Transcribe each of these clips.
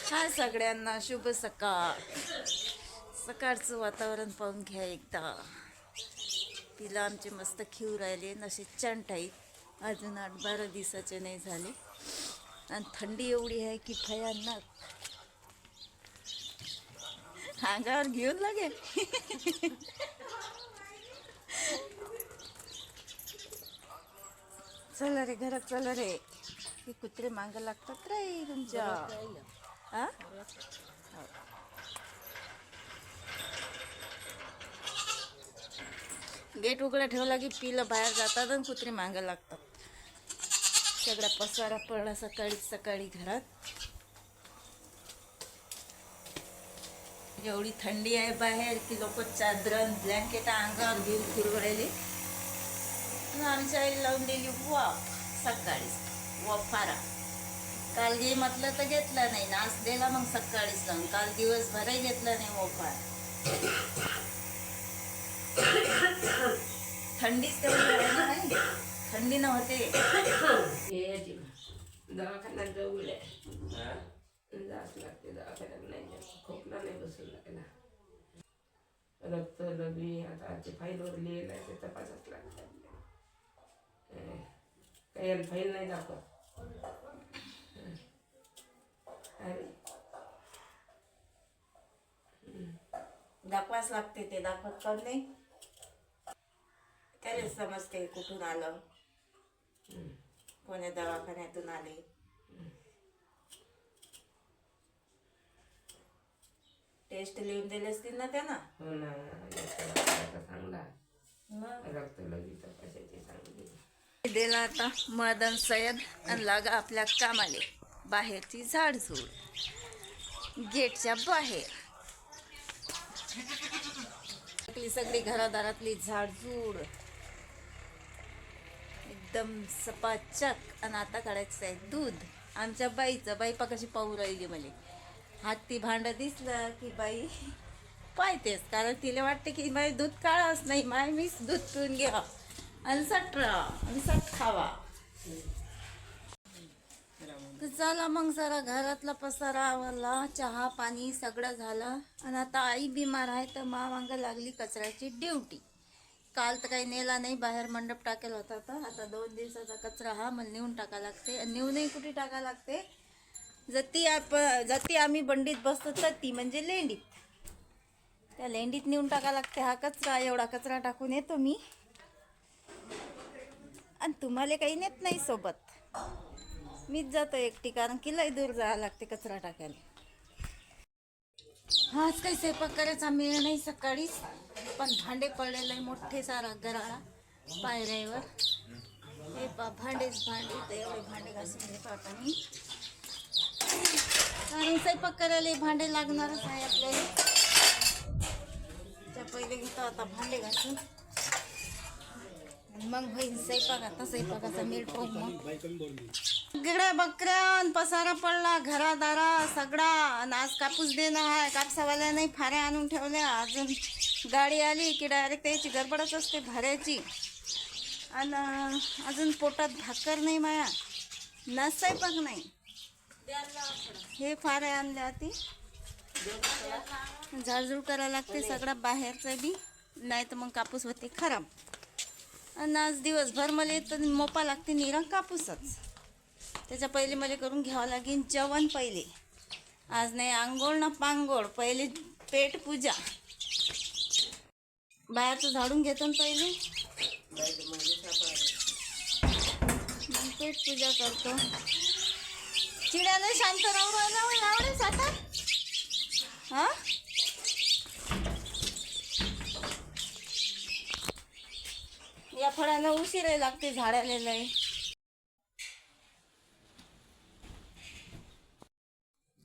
हाय सगळ्यांना, शुभ सकाळ. सकाळचं वातावरण पाहून घ्या एकदा. पिलं आमचे मस्त खिव राहिले नसे चंटाईत. अजून 8-12 दिवसाचे नाही झाले आणि थंडी एवढी आहे की भयानक. अंगावर घेऊन लागेल. चला रे घरात, चला रे. हे कुत्रे मागं लागतात रे तुमच्या. हा, गेट उघडा ठेवला की पिलं बाहेर जातात आणि कुत्रे मागं लागतात. सगळा पसारा पडला सकाळी घरात. एवढी थंडी आहे बाहेर की लोक चादर ब्लँकेट अंगावर घेऊन फिरू राहिले. आमच्या आईला लावून दिली वाफ सकाळी वाफारा. काल घे म्हटलं तर घेतला नाही, नाच दिला मग सकाळीच लावून. काल दिवसभरही घेतला नाही वाफार. थंडीच तेवढी नाही, थंडी नव्हते. दवाखान्यात जाऊ जात लागते. दवाखान्यात नाही जात, खोकला नाही बसून लागला. रक्त लघवी आता ते फाईलवर लिहिलं आहे ते तपासच लागतात. काही फाईल नाही दाखवत. दाखवाच लागते, ते दाखवत पण नाही. त्याला समजते कुठून आलं, कोण्या दवाखान्यातून आले. टेस्ट लिहून दिले असतील ना त्यांना. हो ना, चांगला रक्त लघवी तपासायची सांगितली. दिला आता मदन सय्यद आणि लागा आपल्या कामाले. बाहेरची झाडझूड गेटच्या बाहेर. सगळी घरादारातली झाडझूड एकदम सपाचक. आणि आता काढायचं आहे दूध. आमच्या बाईचं, बाई पा कशी पाहू राहिली मला. हाती भांड दिसलं की बाई पाहतेच, कारण तिला वाटते की बाई दूध काढावंच नाही, माय मीच दूध पिऊन घ्या आणि सटरा आणि सट खावा. तर चला मग जरा घरातला पसारा आवरला, चहा पाणी सगळं झालं. आणि आता आई बिमार आहे तर मांग लागली कचऱ्याची ड्युटी. काल तर काही नेला नाही, बाहेर मंडप टाकेला होता. तर आता 2 दिवसाचा कचरा हा मला नेऊन टाका लागते. आणि नेऊनही कुठे टाका लागते, जती आम्ही बंडीत बसतो तर ती म्हणजे लेंडीत. त्या लेंडीत नेऊन टाका लागते हा कचरा. एवढा कचरा टाकून येतो मी आणि तुम्हाला काही नेत नाही सोबत. मीच जातो एकटी, कारण की लय दूर जावं लागते कचरा टाकायला. आज काही स्वयंपाक करायचा मेळ नाही सकाळीच, पण भांडे पडलेले मोठे सारा गराळा पायऱ्यावर. हे भांडेच भांडे, तर एवढे भांडे घासून घेतो आता मी. आणि स्वयंपाक करायला भांडे लागणारच आहे आपल्याला. त्या पहिले घेतो आता भांडे घासून, मग होईल स्वयंपाक. आता स्वयंपाकाचा मीठ पाहू. मग गिड्या बकऱ्या पसारा पडला घरादारा सगळा. आज कापूस देणं आहे, कापसावाल्याने फाऱ्या आणून ठेवल्या. अजून गाडी आली की डायरेक्ट त्याची गडबडच असते भाऱ्याची. आणि अजून पोटात भाकर नाही माया, ना स्वयंपाक नाही. हे फाऱ्या आणल्या ती झाडझूड करायला लागते सगळा बाहेरचं बी, नाही तर मग कापूस होते खराब. आणि आज दिवसभर मला तर मोपा लागते निरंग कापूसच. त्याच्या पहिले मला करून घ्यावं लागेल जेवण पहिले. आज नाही आंघोळ ना पांघोळ, पहिले पेट पूजा. बाहेरचं झाडून घेतो ना पहिले, मग पेट पूजा करतो. चिड्याने शांत राहू राहिला आवडेल आता. हा, या फळांना उशीर लागते झाडाला लय.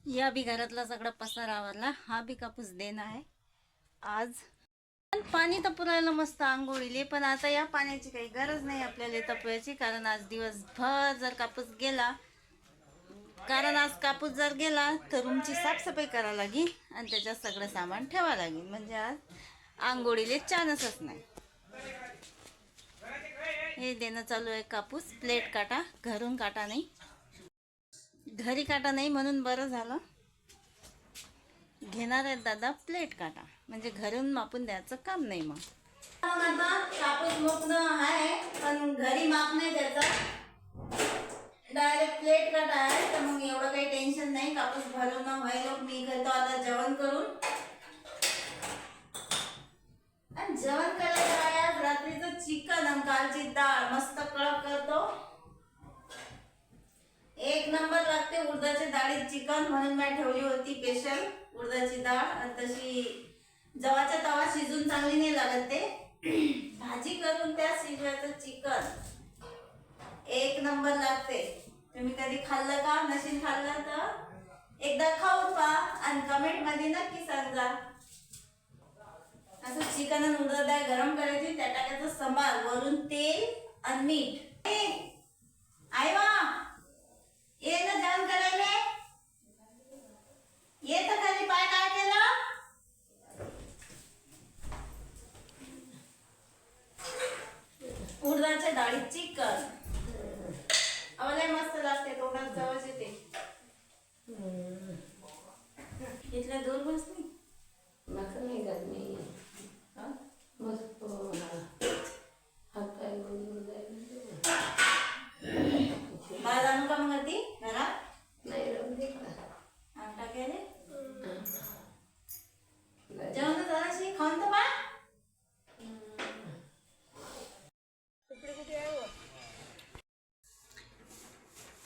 या बी घरातला सगळा पसारा आवरला. हा बी कापूस देणं आहे आज. पाणी तपुरायला मस्त आंघोळीले, पण आता या पाण्याची काही गरज नाही आपल्याला तपवायची, कारण आज दिवसभर जर कापूस गेला, तर रूमची साफसफाई करावं लागेल आणि त्याच्यात सगळं सामान ठेवावं लागेल. म्हणजे आज आंघोळीले चान्सच नाही. हे देणं चालू आहे कापूस. प्लेट काटा, घरून काटा नाही, घरी काटा नाही म्हणून बरं झालं. घेणार आहेत दादा प्लेट काटा, म्हणजे घरून मापून द्यायचं काम नाही. मग आता कापूस मोपणं आहे, पण घरी माप नाही द्यायचं, डायरेक्ट प्लेट काटा आहे. तर मग एवढं काही टेन्शन नाही. कापूस भरून व्हायला मी घेतो आता जेवण करून. आणि जेवण करायचं आहे आज रात्रीचं चिकन आणि कालची डाळ मस्त कडक करतो. एक नंबर लागते उडदाच्या डाळीत चिकन, म्हणून मी ठेवली होती स्पेशल उडदाची डाळ. आणि तशी जवाच्या तवा शिजून चांगली नाही लागत, ते भाजी करून त्या शिजवायचं चिकन एक नंबर लागते. तुम्ही कधी खाल्लं का? नशीन खाल्लं तर एकदा खाऊन पहा आणि कमेंट मध्ये नक्की सांगा. असं चिकन आणि उडदाची डाळ गरम करायची, त्या टाकायचं सांबार, वरून तेल आणि मीठ. आई वा ये ना जेवण करायला, ये तर खाली. पाय काय केलं? उडदाच्या डाळीत चिकन लय मस्त लागते, तोंडात चवच येते. इथल्या दूर बस नाही नका नाही गरमी मस्त हात पाय बोलून जाईल. बाहेर आणू का मग ती घरात? नाही राहू दे का टाकायला जेवण जराशी खाऊन तर पा.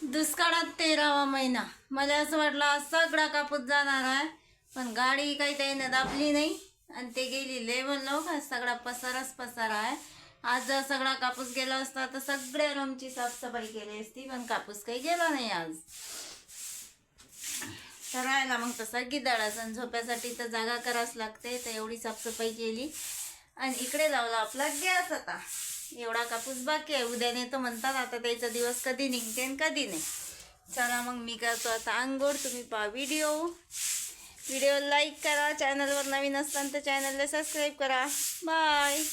दुष्काळात 13वा महिना. मला असं वाटलं आज सगळा कापूस जाणार आहे, पण गाडी काही त्याने दाबली नाही आणि ते गेली लेवल लोक. सगळा पसाराच पसारा आहे. आज जर सगळा कापूस गेला असता तर सगळ्या रूमची साफसफाई केली असती, पण कापूस काही गेला नाही आज. तर राहिला मग तसा गिदाडाचा. आणि झोप्यासाठी तर जागा करावंच लागते, तर एवढी साफसफाई केली. आणि इकडे लावला आपला गॅस. आता एवढा कापूस बाकी आहे, उद्या नेतो म्हणतात. आता त्याचा दिवस कधी निघते आणि कधी नाही. चला मग मी करतो आता आंघोळ. तुम्ही पहा व्हिडिओ लाईक करा. चॅनलवर नवीन असताना तर चॅनलला सबस्क्राईब करा. बाय.